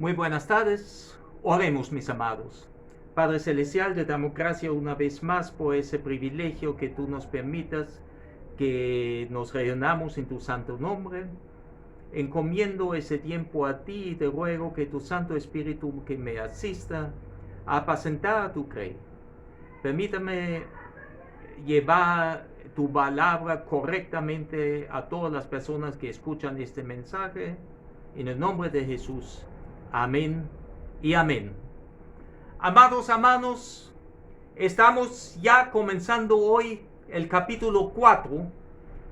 Muy buenas tardes. Oremos, mis amados. Padre Celestial, te damos gracias una vez más por ese privilegio que tú nos permitas que nos reunamos en tu santo nombre. Encomiendo ese tiempo a ti y te ruego que tu Santo Espíritu que me asista a apacentar a tu grey. Permítame llevar tu palabra correctamente a todas las personas que escuchan este mensaje. En el nombre de Jesús. Amén y amén. Amados hermanos, estamos ya comenzando hoy el capítulo 4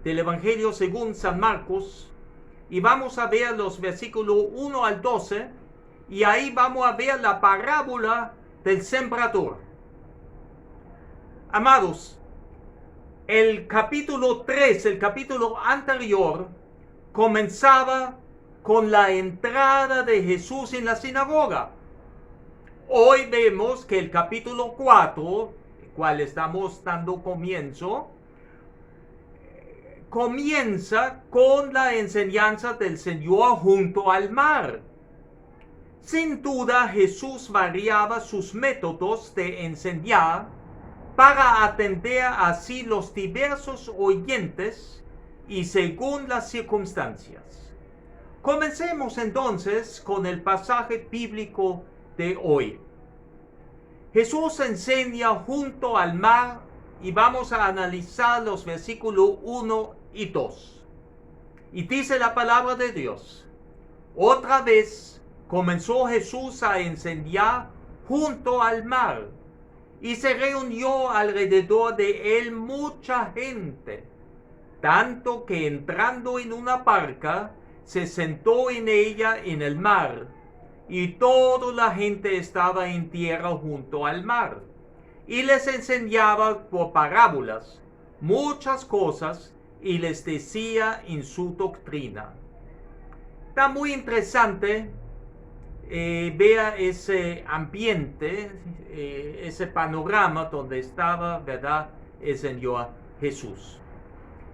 del Evangelio según San Marcos y vamos a ver los versículos 1 al 12 y ahí vamos a ver la parábola del sembrador. Amados, el capítulo 3, el capítulo anterior, comenzaba con la entrada de Jesús en la sinagoga. Hoy vemos que el capítulo 4, el cual estamos dando comienzo, comienza con la enseñanza del Señor junto al mar. Sin duda, Jesús variaba sus métodos de enseñar para atender así los diversos oyentes y según las circunstancias. Comencemos entonces con el pasaje bíblico de hoy. Jesús enseña junto al mar y vamos a analizar los versículos 1 y 2. Y dice la palabra de Dios: otra vez comenzó Jesús a enseñar junto al mar y se reunió alrededor de él mucha gente, tanto que entrando en una barca, se sentó en ella en el mar, y toda la gente estaba en tierra junto al mar, y les enseñaba por parábolas muchas cosas, y les decía en su doctrina. Está muy interesante vea ese ambiente, ese panorama donde estaba, ¿verdad?, el Señor Jesús.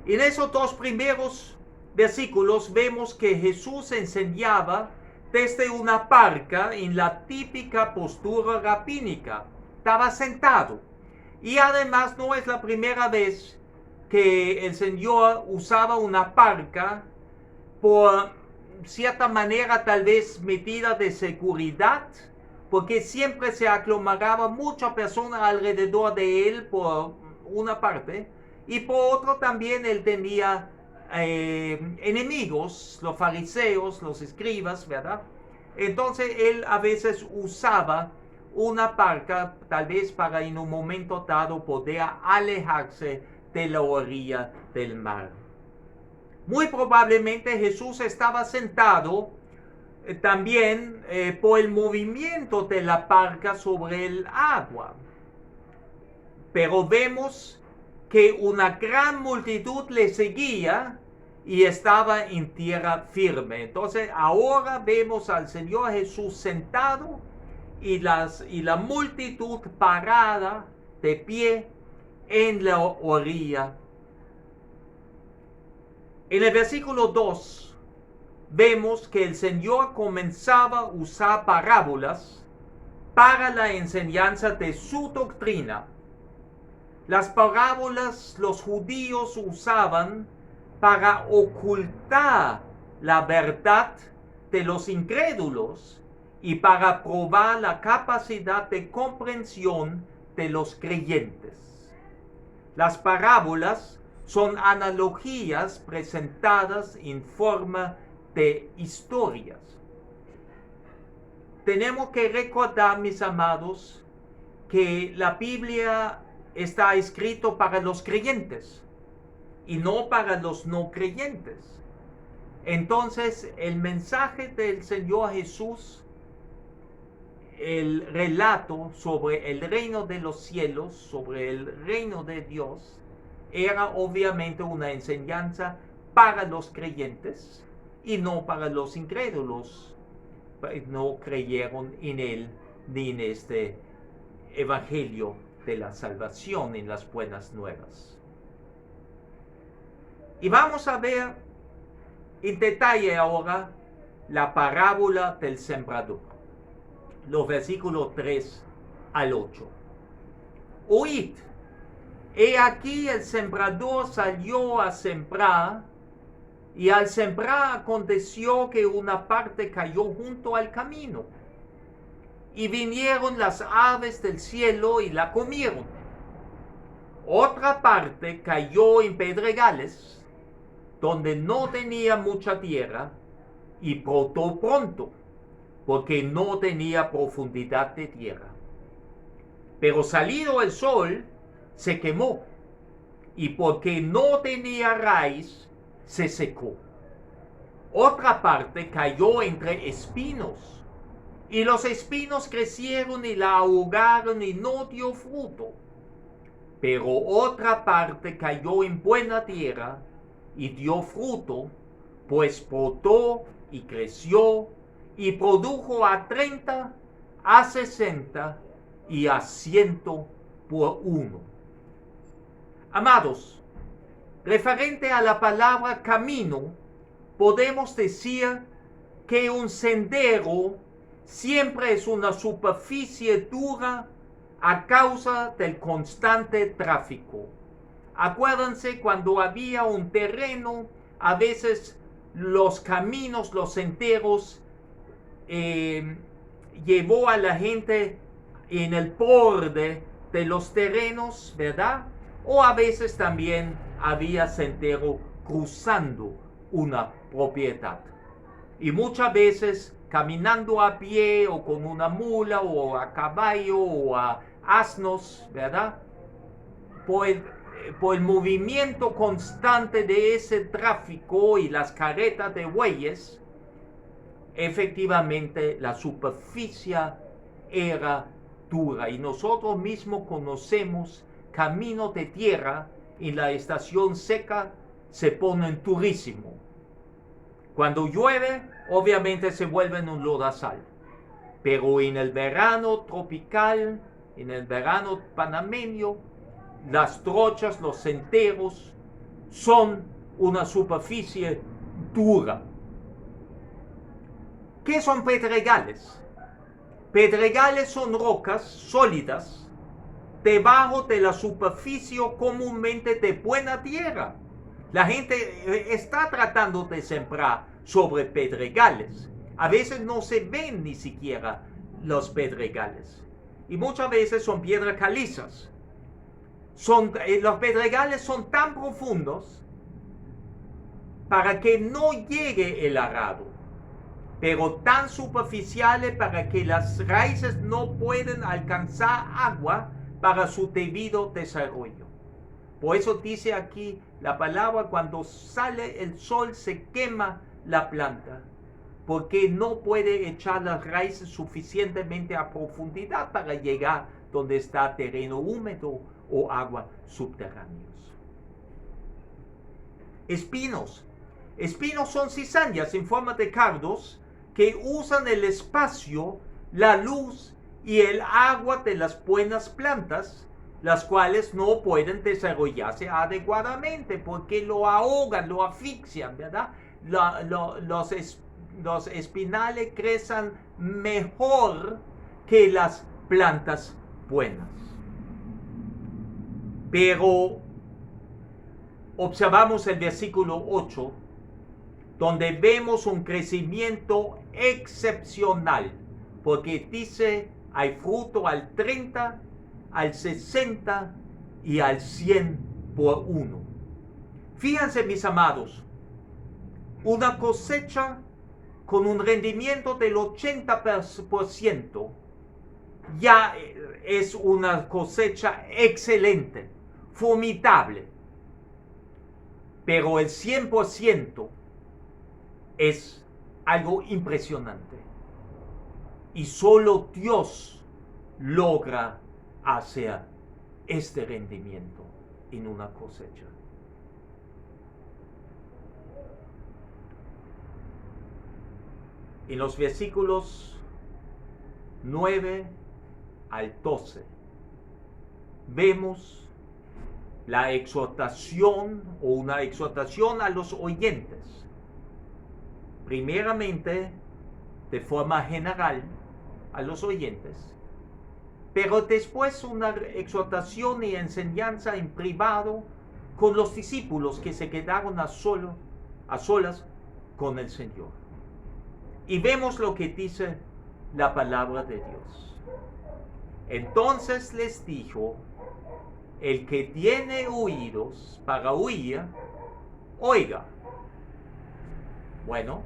En esos dos primeros versículos vemos que Jesús enseñaba desde una barca en la típica postura rabínica. Estaba sentado. Y además no es la primera vez que el Señor usaba una barca por cierta manera tal vez medida de seguridad, porque siempre se aglomeraba mucha persona alrededor de él por una parte, y por otro también él tenía enemigos, los fariseos, los escribas, ¿verdad? Entonces él a veces usaba una barca tal vez para en un momento dado poder alejarse de la orilla del mar. Muy probablemente Jesús estaba sentado también por el movimiento de la barca sobre el agua. Pero vemos que una gran multitud le seguía y estaba en tierra firme. Entonces ahora vemos al Señor Jesús sentado y la multitud parada de pie en la orilla. En el versículo 2 vemos que el Señor comenzaba a usar parábolas para la enseñanza de su doctrina. Las parábolas los judíos usaban para ocultar la verdad de los incrédulos y para probar la capacidad de comprensión de los creyentes. Las parábolas son analogías presentadas en forma de historias. Tenemos que recordar, mis amados, que la Biblia está escrito para los creyentes y no para los no creyentes. Entonces, el mensaje del Señor Jesús, el relato sobre el reino de los cielos, sobre el reino de Dios, era obviamente una enseñanza para los creyentes y no para los incrédulos. No creyeron en él ni en este evangelio de la salvación, en las buenas nuevas. Y vamos a ver en detalle ahora la parábola del sembrador. Los versículos 3 al 8. Oíd, he aquí el sembrador salió a sembrar, y al sembrar aconteció que una parte cayó junto al camino, y vinieron las aves del cielo y la comieron. Otra parte cayó en pedregales, donde no tenía mucha tierra, y brotó pronto, porque no tenía profundidad de tierra. Pero salido el sol, se quemó, y porque no tenía raíz, se secó. Otra parte cayó entre espinos, y los espinos crecieron y la ahogaron y no dio fruto. Pero otra parte cayó en buena tierra y dio fruto, pues brotó y creció y produjo a 30, a 60 y a 100 por uno. Amados, referente a la palabra camino, podemos decir que un sendero siempre es una superficie dura a causa del constante tráfico. Acuérdense cuando había un terreno, a veces los caminos, los senderos, llevó a la gente en el borde de los terrenos, ¿verdad? O a veces también había sendero cruzando una propiedad. Y muchas veces caminando a pie o con una mula o a caballo o a asnos, ¿verdad? Por el movimiento constante de ese tráfico y las carretas de bueyes, efectivamente la superficie era dura. Y nosotros mismos conocemos caminos de tierra en la estación seca se ponen durísimos. Cuando llueve, obviamente se vuelven un lodazal. Pero en el verano tropical, en el verano panameño, las trochas, los senderos, son una superficie dura. ¿Qué son pedregales? Pedregales son rocas sólidas debajo de la superficie comúnmente de buena tierra. La gente está tratando de sembrar sobre pedregales. A veces no se ven ni siquiera los pedregales. Y muchas veces son piedras calizas. Los pedregales son tan profundos para que no llegue el arado, pero tan superficiales para que las raíces no pueden alcanzar agua para su debido desarrollo. Por eso dice aquí la palabra, cuando sale el sol se quema la planta, porque no puede echar las raíces suficientemente a profundidad para llegar donde está terreno húmedo o agua subterráneos. Espinos. Espinos son cizañas en forma de cardos que usan el espacio, la luz y el agua de las buenas plantas, las cuales no pueden desarrollarse adecuadamente porque lo ahogan, lo asfixian, ¿verdad? Los espinales crecen mejor que las plantas buenas. Pero observamos el versículo 8, donde vemos un crecimiento excepcional, porque dice, hay fruto al 30, al 60 y al 100 por uno. Fíjense, mis amados, una cosecha con un rendimiento del 80% ya es una cosecha excelente, formidable. Pero el 100% es algo impresionante. Y solo Dios logra hacer este rendimiento en una cosecha. En los versículos 9 al 12 vemos la exhortación o una exhortación a los oyentes. primeramente de forma general a los oyentes, pero después una exhortación y enseñanza en privado con los discípulos que se quedaron a solas con el Señor. Y vemos lo que dice la palabra de Dios. Entonces les dijo: el que tiene oídos para oír, oiga. Bueno,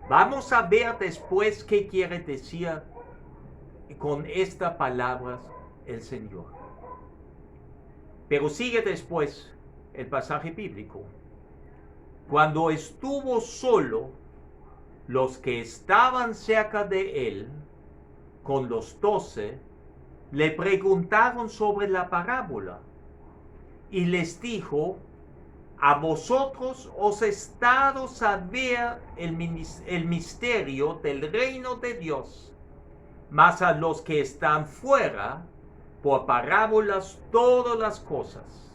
vamos a ver después qué quiere decir con estas palabras el Señor. Pero sigue después el pasaje bíblico. Cuando estuvo solo, los que estaban cerca de él, con los 12, le preguntaron sobre la parábola. Y les dijo: a vosotros os he dado saber el misterio del reino de Dios, mas a los que están fuera, por parábolas todas las cosas,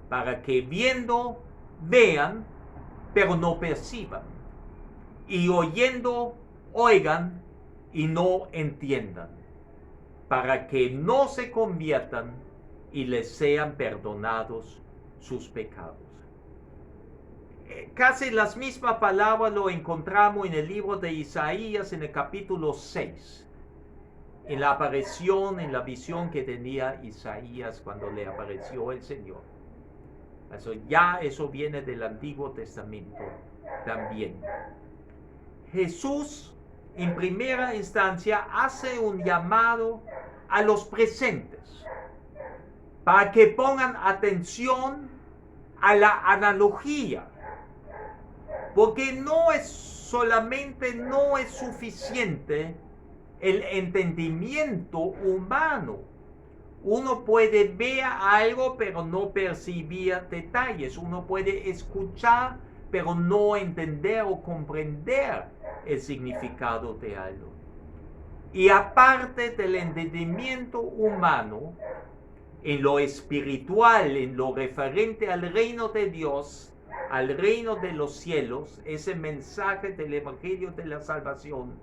para que viendo vean, pero no perciban, y oyendo oigan y no entiendan, para que no se conviertan y les sean perdonados sus pecados. Casi las mismas palabras lo encontramos en el libro de Isaías, en el capítulo 6, en la aparición, en la visión que tenía Isaías cuando le apareció el Señor. Eso viene del Antiguo Testamento también. Jesús, en primera instancia, hace un llamado a los presentes para que pongan atención a la analogía, porque no es suficiente el entendimiento humano. Uno puede ver algo pero no percibir detalles. Uno puede escuchar pero no entender o comprender el significado de algo. Y aparte del entendimiento humano, en lo espiritual, en lo referente al reino de Dios, al reino de los cielos, ese mensaje del Evangelio de la salvación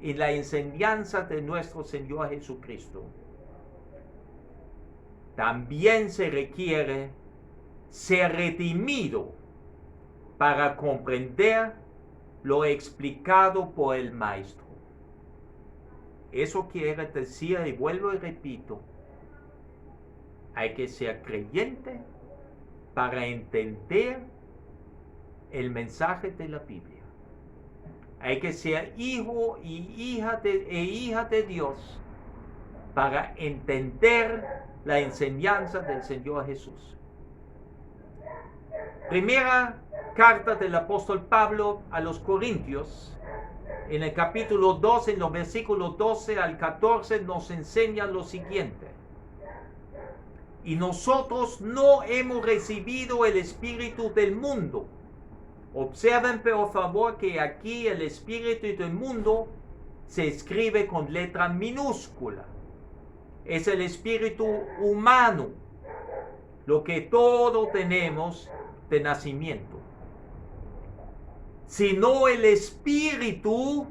y la enseñanza de nuestro Señor Jesucristo, también se requiere ser redimido para comprender lo explicado por el Maestro. Eso quiere decir, y vuelvo y repito, hay que ser creyente para entender el mensaje de la Biblia. Hay que ser hijo e hija de Dios para entender la enseñanza del Señor Jesús. Primera carta del apóstol Pablo a los Corintios, en el capítulo 2, en los versículos 12 al 14, nos enseña lo siguiente: y nosotros no hemos recibido el espíritu del mundo. Observen por favor que aquí el espíritu del mundo se escribe con letra minúscula. Es el espíritu humano, lo que todos tenemos de nacimiento. Sino el espíritu,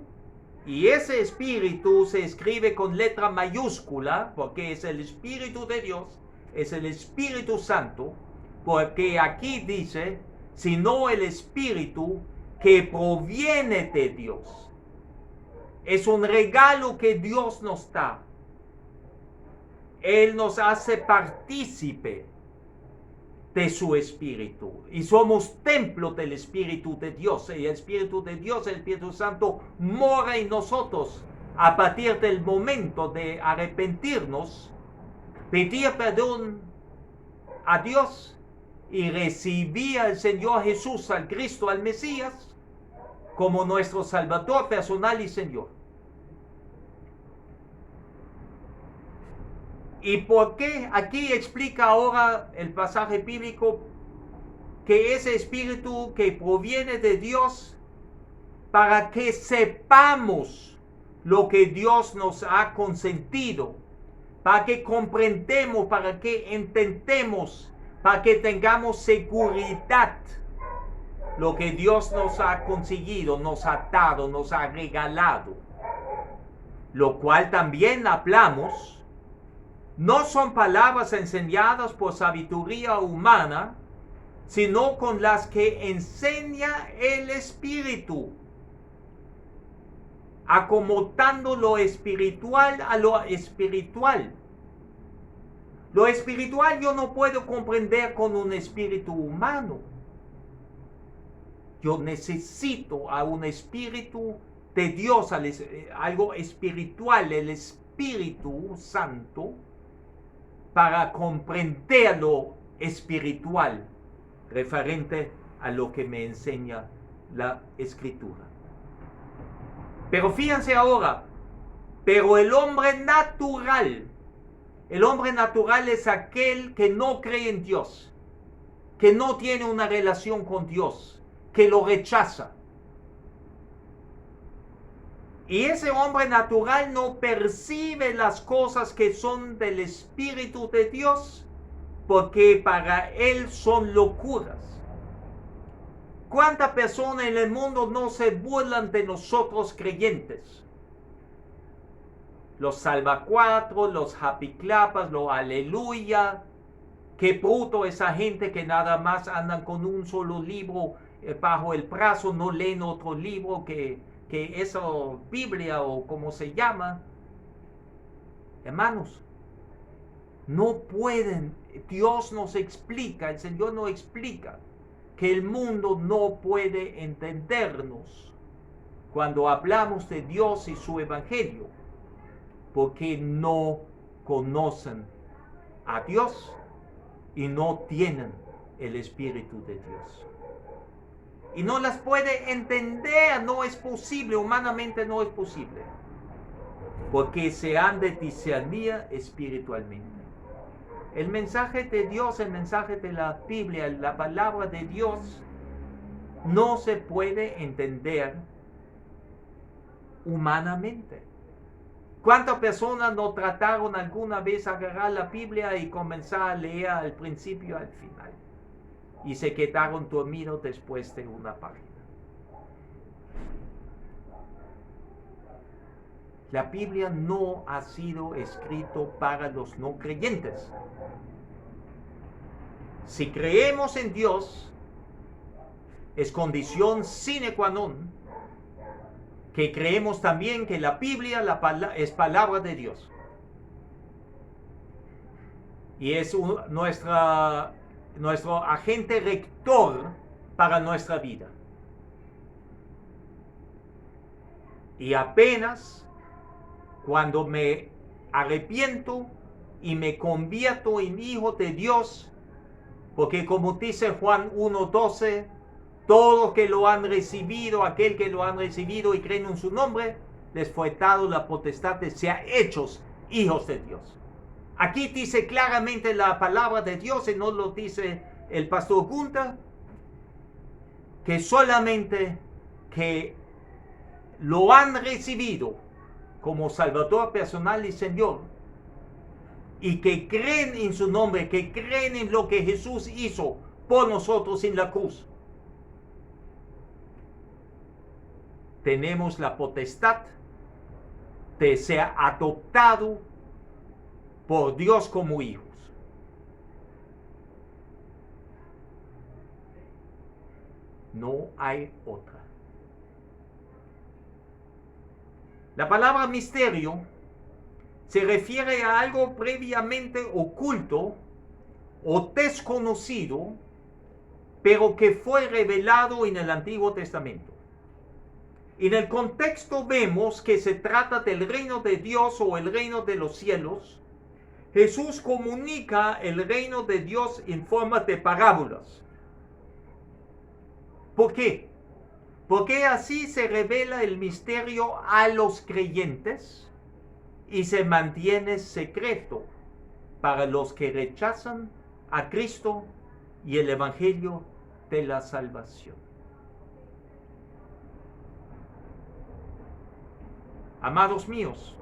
y ese espíritu se escribe con letra mayúscula porque es el Espíritu de Dios, es el Espíritu Santo, porque aquí dice, sino el Espíritu que proviene de Dios. Es un regalo que Dios nos da. Él nos hace partícipe de su Espíritu y somos templo del Espíritu de Dios, y el Espíritu de Dios, el Espíritu Santo, mora en nosotros a partir del momento de arrepentirnos, pedir perdón a Dios y recibir al Señor Jesús, al Cristo, al Mesías, como nuestro Salvador personal y Señor. ¿Y por qué? Aquí explica ahora el pasaje bíblico que ese espíritu que proviene de Dios, para que sepamos lo que Dios nos ha consentido, para que comprendemos, para que entendemos, para que tengamos seguridad lo que Dios nos ha conseguido, nos ha dado, nos ha regalado, lo cual también hablamos, no son palabras enseñadas por sabiduría humana, sino con las que enseña el Espíritu, acomodando lo espiritual a lo espiritual. Lo espiritual yo no puedo comprender con un espíritu humano. Yo necesito a un espíritu de Dios, algo espiritual, el Espíritu Santo, para comprender lo espiritual referente a lo que me enseña la Escritura. Pero fíjense ahora, pero el hombre natural es aquel que no cree en Dios, que no tiene una relación con Dios, que lo rechaza. Y ese hombre natural no percibe las cosas que son del Espíritu de Dios, porque para él son locuras. ¿Cuántas personas en el mundo no se burlan de nosotros creyentes? Los salvacuatro, los happy clapas, los aleluya. Qué bruto esa gente que nada más andan con un solo libro bajo el brazo, no leen otro libro que eso, Biblia o como se llama. Hermanos, no pueden, Dios nos explica, el Señor nos explica que el mundo no puede entendernos cuando hablamos de Dios y su evangelio, porque no conocen a Dios y no tienen el Espíritu de Dios. Y no las puede entender, no es posible, humanamente no es posible, porque se han de discernir espiritualmente. El mensaje de Dios, el mensaje de la Biblia, la palabra de Dios, no se puede entender humanamente. ¿Cuántas personas no trataron alguna vez agarrar la Biblia y comenzar a leer al principio al final? Y se quedaron dormidos después de una página. La Biblia no ha sido escrito para los no creyentes. Si creemos en Dios, es condición sine qua non que creemos también que la Biblia es palabra de Dios. Y es nuestro agente rector para nuestra vida. Y apenas cuando me arrepiento y me convierto en hijo de Dios, porque como dice Juan 1:12, todos que lo han recibido, aquel que lo han recibido y creen en su nombre, les fue dado la potestad de ser hechos hijos de Dios. Aquí dice claramente la palabra de Dios y no lo dice el pastor Gunther, que solamente que lo han recibido como Salvador personal y Señor, y que creen en su nombre, que creen en lo que Jesús hizo por nosotros en la cruz, tenemos la potestad de ser adoptado por Dios como hijos. No hay otra. La palabra misterio se refiere a algo previamente oculto o desconocido, pero que fue revelado en el Antiguo Testamento. En el contexto vemos que se trata del reino de Dios o el reino de los cielos. Jesús comunica el reino de Dios en forma de parábolas. ¿Por qué? Porque así se revela el misterio a los creyentes y se mantiene secreto para los que rechazan a Cristo y el Evangelio de la salvación. Amados míos,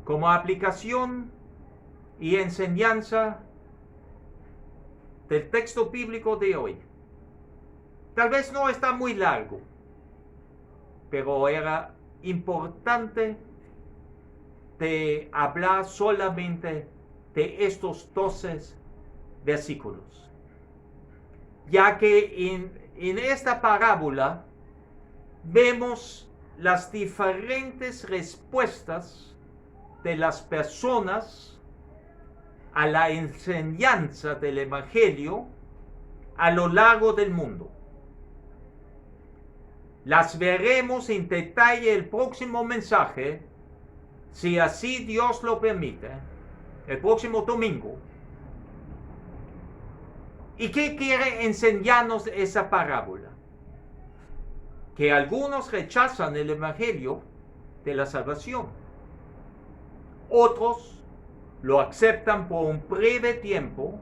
como aplicación y enseñanza del texto bíblico de hoy, Tal vez no está muy largo, pero era importante de hablar solamente de estos 12 versículos, ya que en esta parábola vemos las diferentes respuestas de las personas a la enseñanza del Evangelio a lo largo del mundo. Las veremos en detalle el próximo mensaje, si así Dios lo permite, el próximo domingo. ¿Y qué quiere enseñarnos esa parábola? Que algunos rechazan el Evangelio de la salvación. Otros lo aceptan por un breve tiempo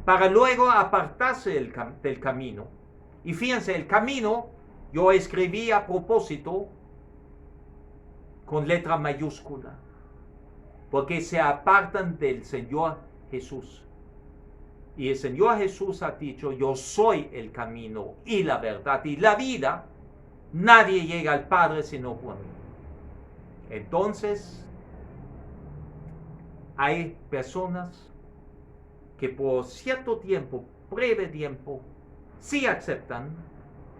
para luego apartarse del camino. Y fíjense, el camino yo escribí a propósito con letra mayúscula, porque se apartan del Señor Jesús. Y el Señor Jesús ha dicho: yo soy el camino y la verdad y la vida. Nadie llega al Padre sino por mí. Entonces, hay personas que por cierto tiempo, breve tiempo, sí aceptan,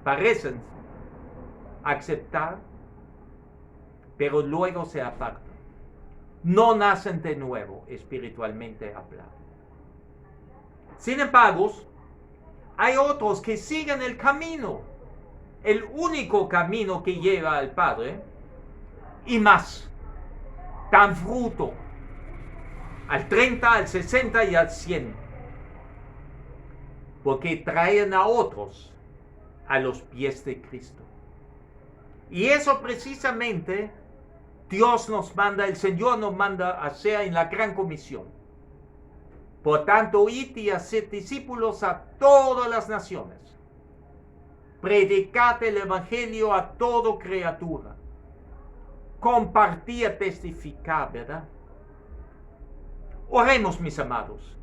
parecen aceptar, pero luego se apartan. No nacen de nuevo, espiritualmente hablando. Sin embargo, hay otros que siguen el camino, el único camino que lleva al Padre, y más, dan fruto al 30, al 60 y al 100, porque traen a otros a los pies de Cristo. Y eso precisamente Dios nos manda, el Señor nos manda a hacer en la gran comisión. Por tanto, id y haced discípulos a todas las naciones. Predicad el Evangelio a toda criatura. Compartir, testificar, ¿verdad? Oremos, mis amados.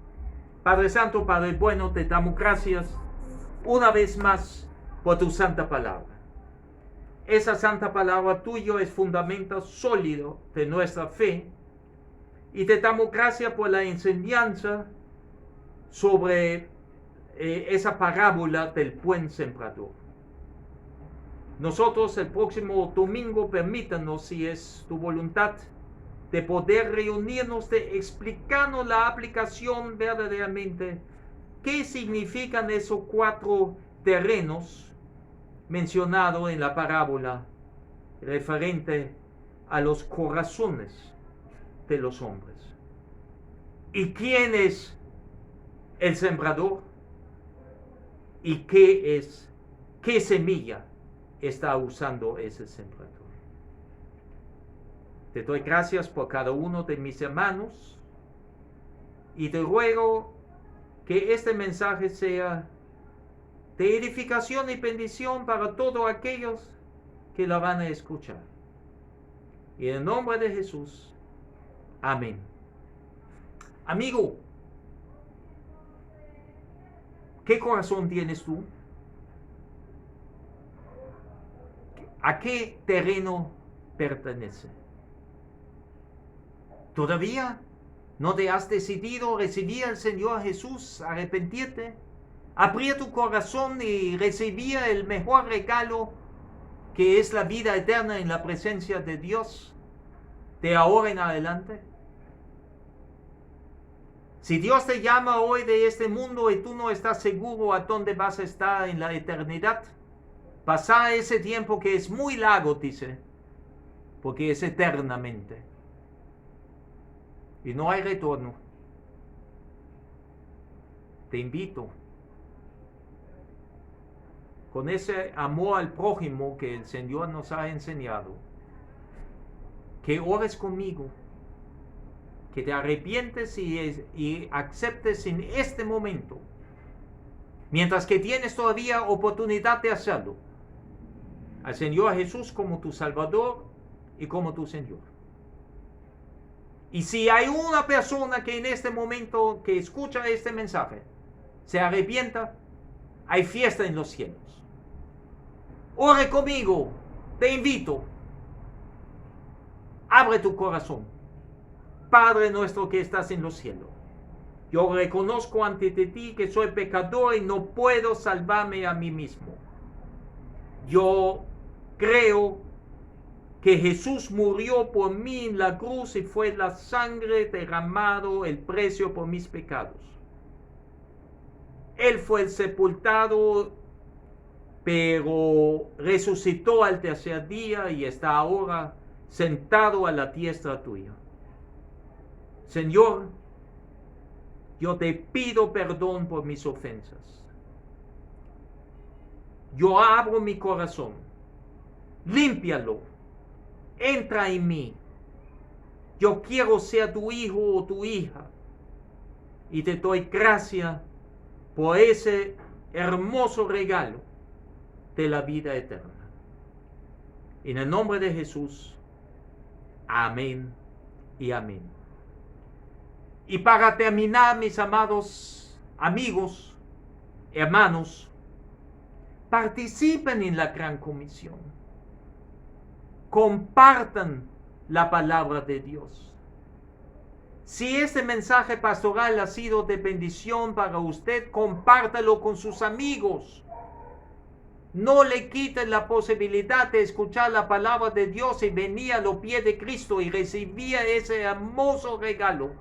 Padre Santo, Padre bueno, te damos gracias una vez más por tu santa palabra. Esa santa palabra tuya es fundamento sólido de nuestra fe, y te damos gracias por la enseñanza sobre esa parábola del buen sembrador. Nosotros el próximo domingo, permítanos, si es tu voluntad, de poder reunirnos, de explicarnos la aplicación verdaderamente, qué significan esos 4 terrenos mencionados en la parábola referente a los corazones de los hombres. ¿Y quién es el sembrador? ¿Y qué semilla está usando ese sembrador? Te doy gracias por cada uno de mis hermanos y te ruego que este mensaje sea de edificación y bendición para todos aquellos que la van a escuchar. Y en el nombre de Jesús, amén. Amigo, ¿qué corazón tienes tú? ¿A qué terreno pertenece? ¿Todavía no te has decidido recibir al Señor Jesús, arrepentirte, abrir tu corazón y recibir el mejor regalo que es la vida eterna en la presencia de Dios de ahora en adelante? Si Dios te llama hoy de este mundo y tú no estás seguro a dónde vas a estar en la eternidad, pasa ese tiempo que es muy largo, dice, porque es eternamente. Y no hay retorno. Te invito, con ese amor al prójimo que el Señor nos ha enseñado, que ores conmigo, que te arrepientes y aceptes en este momento, mientras que tienes todavía oportunidad de hacerlo, al Señor Jesús como tu Salvador y como tu Señor. Y si hay una persona que en este momento que escucha este mensaje se arrepienta, hay fiesta en los cielos. Ore conmigo, te invito. Abre tu corazón. Padre nuestro que estás en los cielos, yo reconozco ante ti que soy pecador y no puedo salvarme a mí mismo. Yo creo que Jesús murió por mí en la cruz y fue la sangre derramado el precio por mis pecados. Él fue sepultado, pero resucitó al tercer día y está ahora sentado a la diestra tuya. Señor, yo te pido perdón por mis ofensas. Yo abro mi corazón, límpialo, entra en mí. Yo quiero ser tu hijo o tu hija y te doy gracias por ese hermoso regalo de la vida eterna. En el nombre de Jesús, amén y amén. Y para terminar, mis amados amigos, hermanos, participen en la gran comisión. Compartan la palabra de Dios. Si este mensaje pastoral ha sido de bendición para usted, compártalo con sus amigos. No le quiten la posibilidad de escuchar la palabra de Dios y venir a los pies de Cristo y recibir ese hermoso regalo,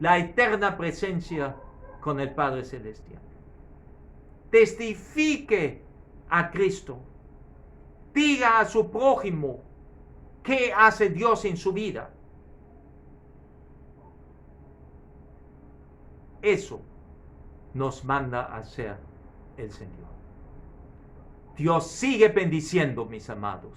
la eterna presencia con el Padre Celestial. Testifique a Cristo. Diga a su prójimo qué hace Dios en su vida. Eso nos manda a hacer el Señor. Dios sigue bendiciendo, mis amados.